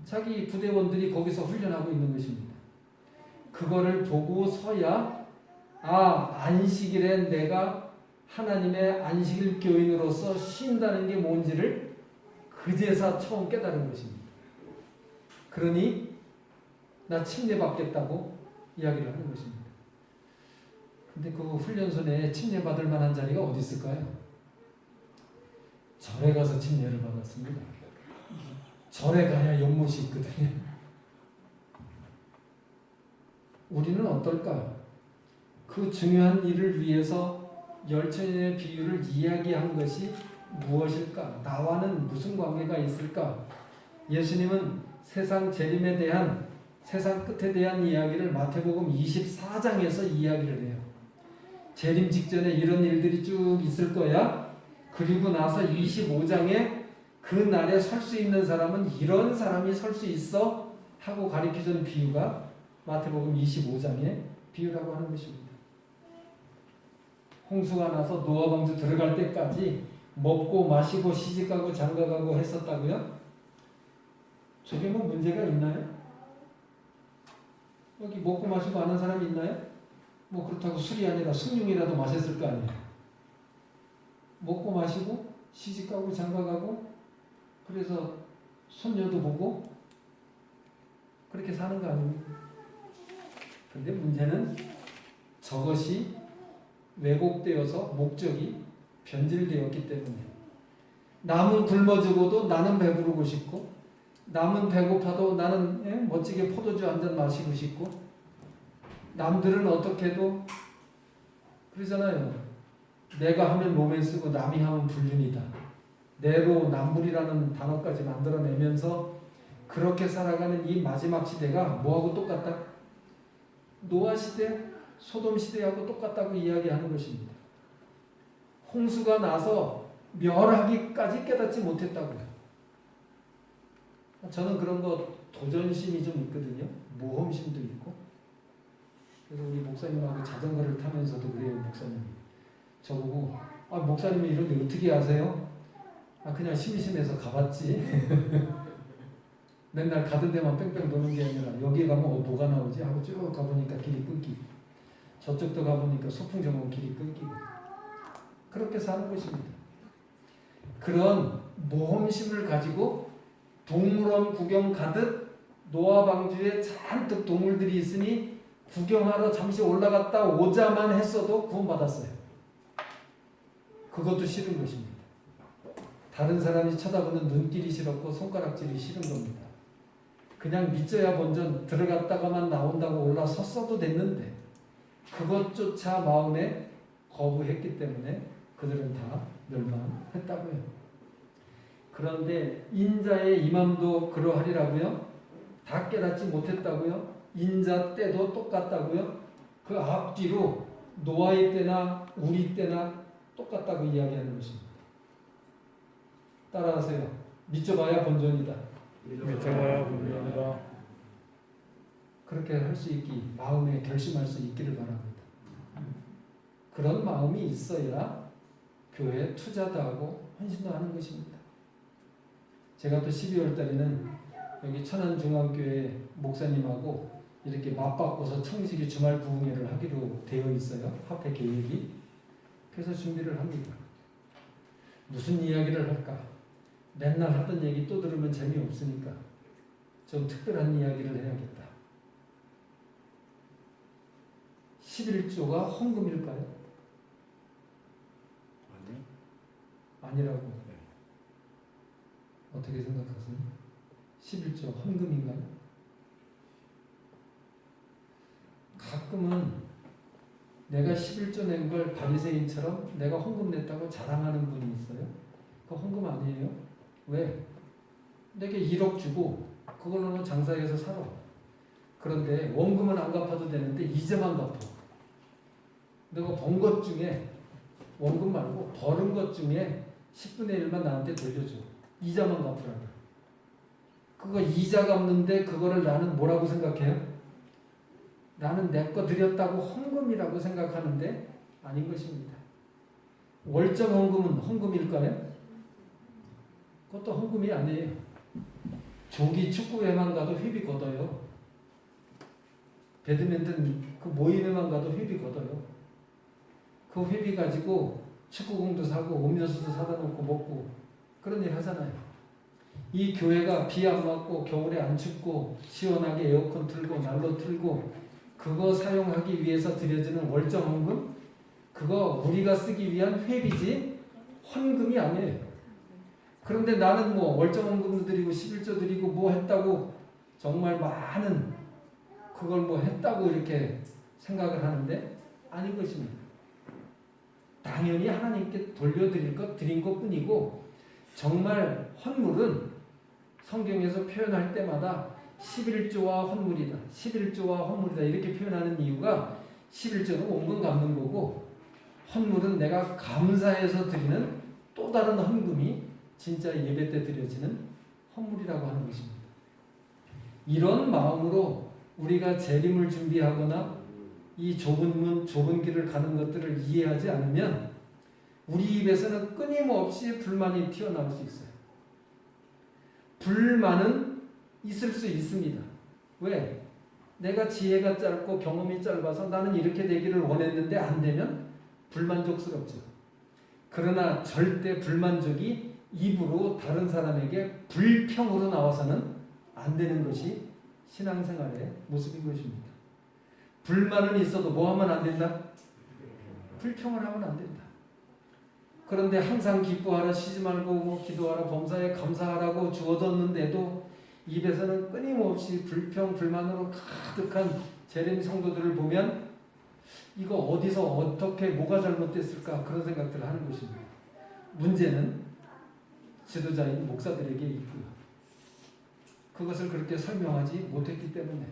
자기 부대원들이 거기서 훈련하고 있는 것입니다. 그거를 보고 서야 안식일에 내가 하나님의 안식일 교인으로서 쉰다는 게 뭔지를 그제서 처음 깨달은 것입니다. 그러니 나 침례 받겠다고 이야기를 하는 것입니다. 근데 그 훈련소 내에 침례 받을 만한 자리가 어디 있을까요? 절에 가서 침례를 받았습니다. 절에 가야 연못이 있거든요. 우리는 어떨까요? 그 중요한 일을 위해서 열처녀의 비유를 이야기한 것이 무엇일까? 나와는 무슨 관계가 있을까? 예수님은 세상 재림에 대한 세상 끝에 대한 이야기를 마태복음 24장에서 이야기를 해요. 재림 직전에 이런 일들이 쭉 있을 거야. 그리고 나서 25장에 그 날에 설 수 있는 사람은 이런 사람이 설 수 있어 하고 가르쳐준 비유가 마태복음 25장의 비유라고 하는 것입니다. 홍수가 나서 노아 방주 들어갈 때까지 먹고 마시고 시집가고 장가가고 했었다고요? 저게 뭐 문제가 있나요? 여기 먹고 마시고 하는 사람이 있나요? 뭐 그렇다고 술이 아니라 숭늉이라도 마셨을 거 아니에요. 먹고 마시고 시집가고 장가가고 그래서 손녀도 보고 그렇게 사는 거 아닙니까? 근데 문제는 저것이 왜곡되어서 목적이 변질되었기 때문에 남은 굶어 죽어도 나는 배부르고 싶고 남은 배고파도 나는 멋지게 포도주 한 잔 마시고 싶고 남들은 어떻게도 그러잖아요. 내가 하면 로맨스고 남이 하면 불륜이다. 내로남불이라는 단어까지 만들어내면서 그렇게 살아가는 이 마지막 시대가 뭐하고 똑같다? 노아 시대, 소돔 시대하고 똑같다고 이야기하는 것입니다. 홍수가 나서 멸하기까지 깨닫지 못했다고요. 저는 그런 거 도전심이 좀 있거든요. 모험심도 있고. 그래서 우리 목사님하고 자전거를 타면서도 그래요. 목사님 저보고 목사님이 이런 데 어떻게 아세요? 그냥 심심해서 가봤지. 맨날 가던 데만 뺑뺑 도는 게 아니라 여기 가면 뭐가 나오지 하고 쭉 가보니까 길이 끊기고 저쪽도 가보니까 소풍 정원 길이 끊기고 그렇게 사는 것입니다. 그런 모험심을 가지고 동물원 구경 가듯 노아 방주에 잔뜩 동물들이 있으니 구경하러 잠시 올라갔다 오자만 했어도 구원받았어요. 그것도 싫은 것입니다. 다른 사람이 쳐다보는 눈길이 싫었고 손가락질이 싫은 겁니다. 그냥 믿져야 먼저 들어갔다가만 나온다고 올라섰어도 됐는데 그것조차 마음에 거부했기 때문에 그들은 다 멸망했다고요. 그런데 인자의 임함도 그러하리라고요? 다 깨닫지 못했다고요? 인자 때도 똑같다고요? 그 앞뒤로 노아의 때나 우리 때나 똑같다고 이야기하는 것입니다. 따라하세요. 믿져봐야 본전이다. 믿어봐야 본전이다. 그렇게 할 수 있기, 마음에 결심할 수 있기를 바랍니다. 그런 마음이 있어야 교회에 투자도 하고 헌신도 하는 것입니다. 제가 또 12월 달에는 여기 천안중앙교회 목사님하고 이렇게 맞바꿔서 청식이 주말 부흥회를 하기로 되어 있어요. 화폐 계획이. 그래서 준비를 합니다. 무슨 이야기를 할까? 맨날 하던 얘기 또 들으면 재미없으니까 좀 특별한 이야기를 해야겠다. 11조가 헌금일까요? 아니라고. 어떻게 생각하세요? 11조 헌금인가요? 가끔은 내가 11조 낸 걸 바리새인처럼 내가 헌금 냈다고 자랑하는 분이 있어요. 그 헌금 아니에요. 왜? 내게 1억 주고 그걸로는 장사해서 살아. 그런데 원금은 안 갚아도 되는데 이자만 갚아. 내가 번 것 중에 원금 말고 벌은 것 중에 10분의 1만 나한테 돌려줘. 이자만 갚으라고. 그거 이자 갚는데 그거를 나는 뭐라고 생각해요? 나는 내 거 드렸다고 헌금이라고 생각하는데 아닌 것입니다. 월정 헌금은 헌금일까요? 그것도 헌금이 아니에요. 조기 축구회만 가도 회비 걷어요. 배드민턴 그 모임에만 가도 회비 걷어요. 그 회비 가지고 축구공도 사고 음료수도 사다 놓고 먹고 그런 일 하잖아요. 이 교회가 비 안 맞고 겨울에 안 춥고 시원하게 에어컨 틀고 난로 틀고 그거 사용하기 위해서 드려지는 월정 헌금 그거 우리가 쓰기 위한 회비지 헌금이 아니에요. 그런데 나는 뭐 월정 헌금도 드리고 11조 드리고 뭐 했다고 정말 많은 그걸 뭐 했다고 이렇게 생각을 하는데 아닌 것입니다. 당연히 하나님께 돌려드릴 것 드린 것 뿐이고 정말 헌물은 성경에서 표현할 때마다 11조와 헌물이다. 11조와 헌물이다. 이렇게 표현하는 이유가 11조는 원금 갚는 거고 헌물은 내가 감사해서 드리는 또 다른 헌금이 진짜 예배 때 드려지는 헌물이라고 하는 것입니다. 이런 마음으로 우리가 재림을 준비하거나 이 좁은 문, 좁은 길을 가는 것들을 이해하지 않으면 우리 입에서는 끊임없이 불만이 튀어나올 수 있어요. 불만은 있을 수 있습니다. 왜? 내가 지혜가 짧고 경험이 짧아서 나는 이렇게 되기를 원했는데 안 되면 불만족스럽죠. 그러나 절대 불만족이 입으로 다른 사람에게 불평으로 나와서는 안 되는 것이 신앙생활의 모습인 것입니다. 불만은 있어도 뭐 하면 안 된다? 불평을 하면 안 된다. 그런데 항상 기뻐하라, 쉬지 말고 뭐 기도하라, 범사에 감사하라고 주어졌는데도 입에서는 끊임없이 불평, 불만으로 가득한 재림 성도들을 보면 이거 어디서 어떻게 뭐가 잘못됐을까 그런 생각들을 하는 것입니다. 문제는 지도자인 목사들에게 있고요. 그것을 그렇게 설명하지 못했기 때문에,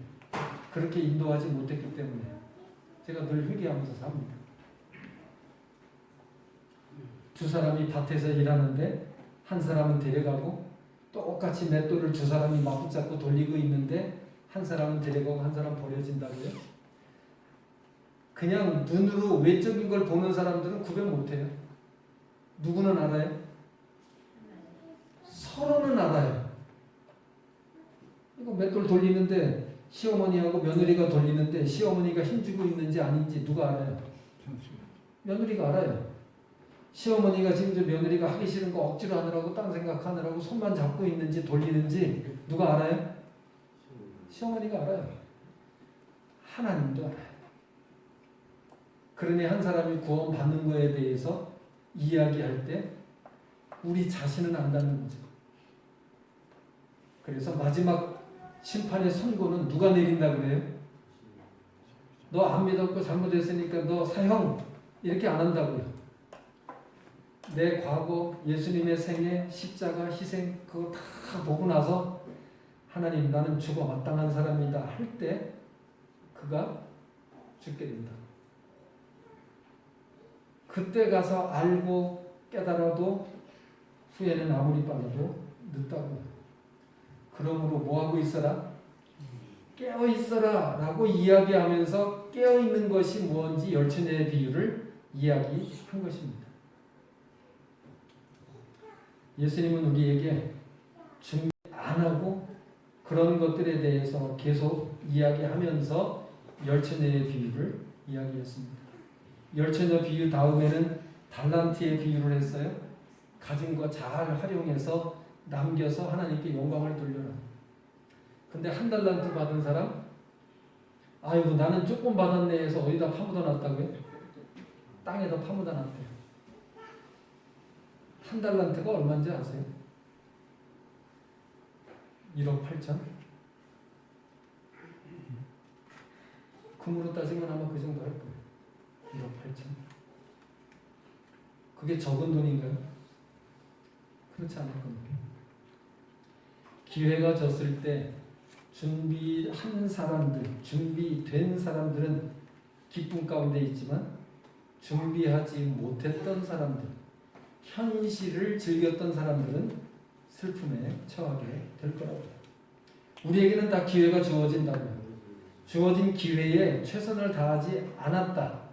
그렇게 인도하지 못했기 때문에 제가 늘 회개하면서 삽니다. 두 사람이 밭에서 일하는데 한 사람은 데려가고 똑같이 맷돌을 두 사람이 맞붙잡고 돌리고 있는데 한 사람은 데려가고 한 사람 버려진다고요? 그냥 눈으로 외적인 걸 보는 사람들은 구별 못해요. 누구는 알아요? 서로는 알아요. 이거 맷돌 돌리는데 시어머니하고 며느리가 돌리는데 시어머니가 힘주고 있는지 아닌지 누가 알아요? 며느리가 알아요. 시어머니가 지금 저 며느리가 하기 싫은 거 억지로 하느라고 딴 생각하느라고 손만 잡고 있는지 돌리는지 누가 알아요? 시어머니가 알아요. 하나님도 알아요. 그러니 한 사람이 구원받는 거에 대해서 이야기할 때 우리 자신은 안다는 거죠. 그래서 마지막 심판의 선고는 누가 내린다 그래요? 너 안 믿었고 잘못했으니까 너 사형 이렇게 안 한다고요. 내 과거 예수님의 생애 십자가 희생 그거 다 보고 나서 하나님 나는 죽어 마땅한 사람이다 할 때 그가 죽게 된다. 그때 가서 알고 깨달아도 후에는 아무리 빨라도 늦다고요. 그러므로 뭐하고 있어라? 깨어 있어라 라고 이야기하면서 깨어 있는 것이 뭔지 열처녀의 비유를 이야기한 것입니다. 예수님은 우리에게 준비 안 하고 그런 것들에 대해서 계속 이야기하면서 열처녀의 비유를 이야기했습니다. 열처녀 비유 다음에는 달란트의 비유를 했어요. 가진 거 잘 활용해서 남겨서 하나님께 영광을 돌려라. 근데 한 달란트 받은 사람, 아이고 나는 조금 받았네 해서 어디다 파묻어 놨다고요? 땅에다 파묻어 놨대요. 한 달란트가 얼마인지 아세요? 1억 8천? 금으로 따지면 아마 그 정도 할 거예요. 1억 8천. 그게 적은 돈인가요? 그렇지 않을 겁니다. 기회가 졌을 때 준비한 사람들, 준비된 사람들은 기쁨 가운데 있지만 준비하지 못했던 사람들, 현실을 즐겼던 사람들은 슬픔에 처하게 될 거라고요. 우리에게는 다 기회가 주어진다고요. 주어진 기회에 최선을 다하지 않았다.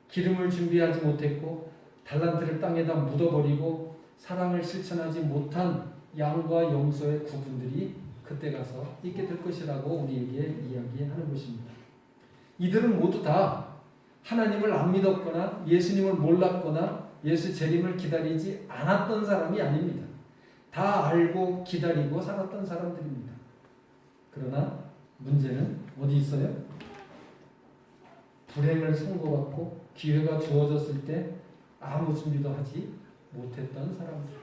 기름을 준비하지 못했고 달란트를 땅에다 묻어버리고 사랑을 실천하지 못한 양과 염소의 구분들이 그때 가서 있게 될 것이라고 우리에게 이야기하는 것입니다. 이들은 모두 다 하나님을 안 믿었거나 예수님을 몰랐거나 예수 재림을 기다리지 않았던 사람이 아닙니다. 다 알고 기다리고 살았던 사람들입니다. 그러나 문제는 어디 있어요? 불행을 선고받고 기회가 주어졌을 때 아무 준비도 하지 못했던 사람들.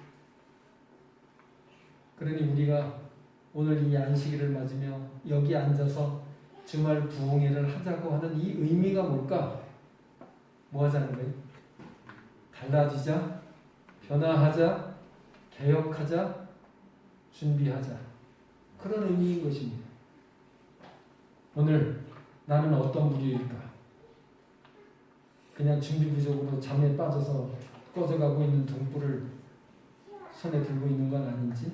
그러니 우리가 오늘 이 안식일을 맞으며 여기 앉아서 주말 부흥회를 하자고 하는 이 의미가 뭘까? 뭐 하자는 거예요? 달라지자, 변화하자, 개혁하자, 준비하자. 그런 의미인 것입니다. 오늘 나는 어떤 부류일까? 그냥 준비 부족으로 잠에 빠져서 꺼져가고 있는 등불을 손에 들고 있는 건 아닌지,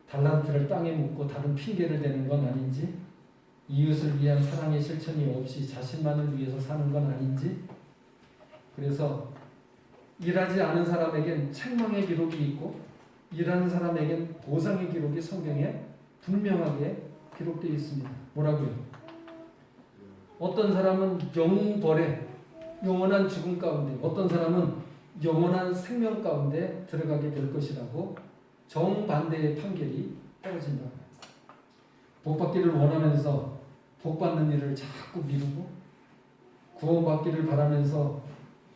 달란트를 땅에 묻고 다른 핑계를 대는 건 아닌지, 이웃을 위한 사랑의 실천이 없이 자신만을 위해서 사는 건 아닌지. 그래서 일하지 않은 사람에겐 책망의 기록이 있고 일하는 사람에겐 보상의 기록이 성경에 분명하게 기록되어 있습니다. 뭐라고요? 어떤 사람은 영벌에 영원한 죽음 가운데, 어떤 사람은 영원한 생명 가운데 들어가게 될 것이라고 정반대의 판결이 떨어진다. 복받기를 원하면서 복받는 일을 자꾸 미루고 구원받기를 바라면서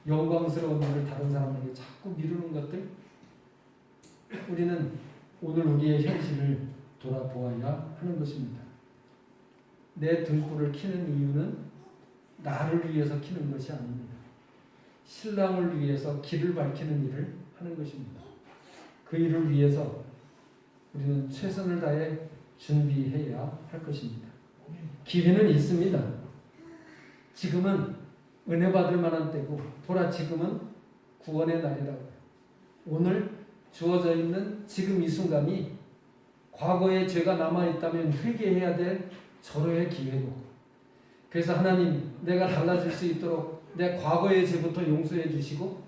영광스러운 일을 다른 사람에게 자꾸 미루는 것들, 우리는 오늘 우리의 현실을 돌아보아야 하는 것입니다. 내 등불을 켜는 이유는 나를 위해서 켜는 것이 아닙니다. 신랑을 위해서 길을 밝히는 일을 하는 것입니다. 그 일을 위해서 우리는 최선을 다해 준비해야 할 것입니다. 기회는 있습니다. 지금은 은혜 받을 만한 때고 보라 지금은 구원의 날이라고. 오늘 주어져 있는 지금 이 순간이 과거의 죄가 남아있다면 회개해야 될 절호의 기회고, 그래서 하나님 내가 달라질 수 있도록 내 과거의 죄부터 용서해 주시고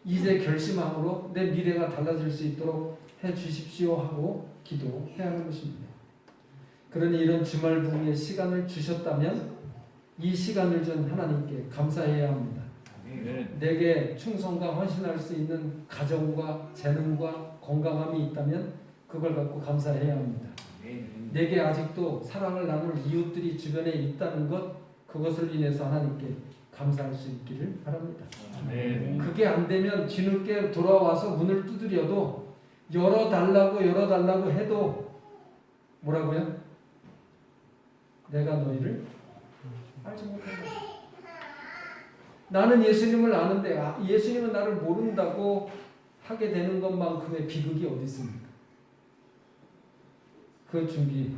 이제 결심함으로 내 미래가 달라질 수 있도록 해 주십시오 하고 기도해야 하는 것입니다. 그러니 이런 주말 부흥의 시간을 주셨다면 이 시간을 준 하나님께 감사해야 합니다. 내게 충성과 헌신할 수 있는 가정과 재능과 건강함이 있다면 그걸 갖고 감사해야 합니다. 내게 아직도 사랑을 나눌 이웃들이 주변에 있다는 것, 그것을 인해서 하나님께 감사할 수 있기를 바랍니다. 그게 안 되면 뒤늦게 돌아와서 문을 두드려도 열어달라고 해도 뭐라고요? 내가 너희를 알지 못한다. 나는 예수님을 아는데 예수님은 나를 모른다고 하게 되는 것만큼의 비극이 어디 있습니까? 그 준비,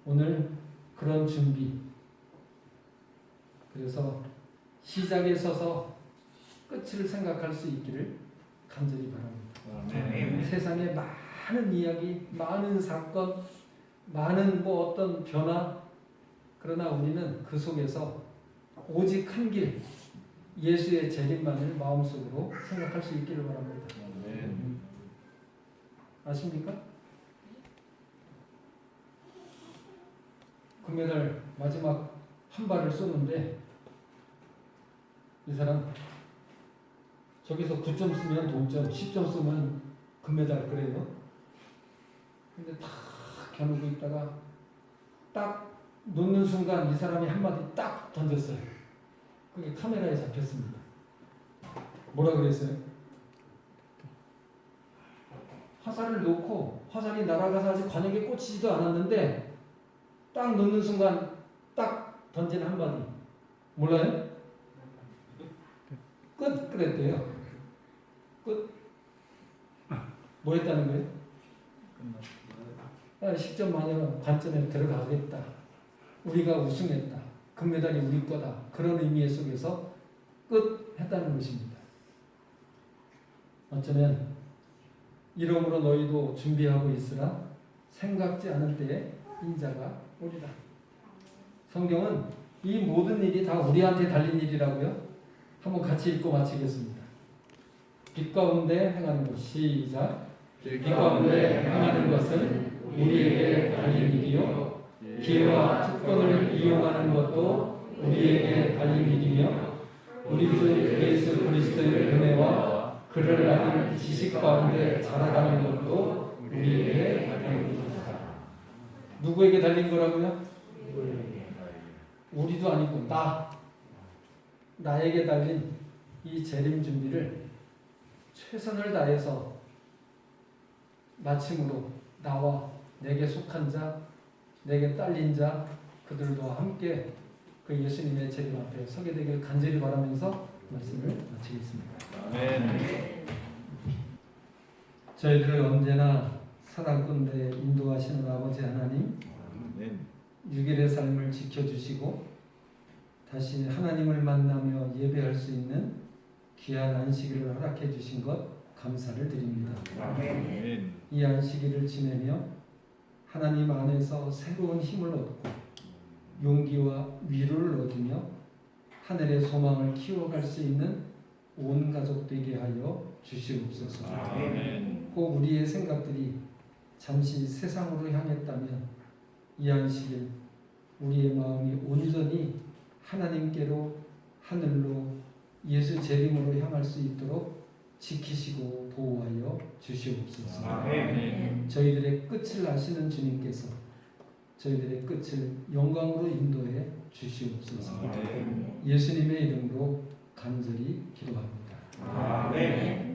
오늘 그런 준비. 그래서 시작에 서서 끝을 생각할 수 있기를 간절히 바랍니다. 세상에 많은 이야기, 많은 사건, 많은 어떤 변화, 그러나 우리는 그 속에서 오직 한 길, 예수의 재림만을 마음속으로 생각할 수 있기를 바랍니다. 아십니까? 금메달 마지막 한 발을 쏘는데 이 사람 저기서 9점 쓰면 동점, 10점 쓰면 금메달 그래요. 근데 탁 겨누고 있다가 딱 놓는 순간 이 사람이 한마디 딱 던졌어요. 그게 카메라에 잡혔습니다. 뭐라 그랬어요? 화살을 놓고 화살이 날아가서 아직 관역에 꽂히지도 않았는데 딱 놓는 순간 딱 던진 한마디 몰라요? 끝! 그랬대요. 끝. 뭐 했다는 거예요? 10점 만점에 들어가겠다. 우리가 우승했다. 금메달이 우리 거다. 그런 의미 속에서 끝 했다는 것입니다. 어쩌면 이러므로 너희도 준비하고 있으라. 생각지 않을 때에 인자가 오리라. 성경은 이 모든 일이 다 우리한테 달린 일이라고요. 한번 같이 읽고 마치겠습니다. 빛 가운데 행하는 것. 시작. 빛 가운데 행하는 것은 우리에게 달린 일이요 기회와 특권을 이용하는 것도 우리에게 달린 일이며 우리 주 예수 그리스도의 은혜와 그를 아는 지식 가운데 자라가는 것도 우리에게 달린 일이다. 누구에게 달린 거라고요? 우리도 아니고 나에게 달린 이 재림 준비를 최선을 다해서 마침으로 나와 내게 속한 자, 내게 딸린 자, 그들도 함께 그 예수님의 재림 앞에 서게 되길 간절히 바라면서 말씀을 마치겠습니다. 아멘. 저희들을 언제나 사랑꾼대 인도하시는 아버지 하나님, 육일의 삶을 지켜주시고 다시 하나님을 만나며 예배할 수 있는 귀한 안식일을 허락해 주신 것 감사를 드립니다. 아멘. 이 안식일을 지내며 하나님 안에서 새로운 힘을 얻고 용기와 위로를 얻으며 하늘의 소망을 키워갈 수 있는 온 가족 되게 하여 주시옵소서. 아멘. 꼭 우리의 생각들이 잠시 세상으로 향했다면 이 안식일 우리의 마음이 온전히 하나님께로 하늘로 예수 재림으로 향할 수 있도록 지키시고 보호하여 주시옵소서. 아멘. 저희들의 끝을 아시는 주님께서 저희들의 끝을 영광으로 인도해 주시옵소서. 아멘. 예수님의 이름으로 간절히 기도합니다. 아멘.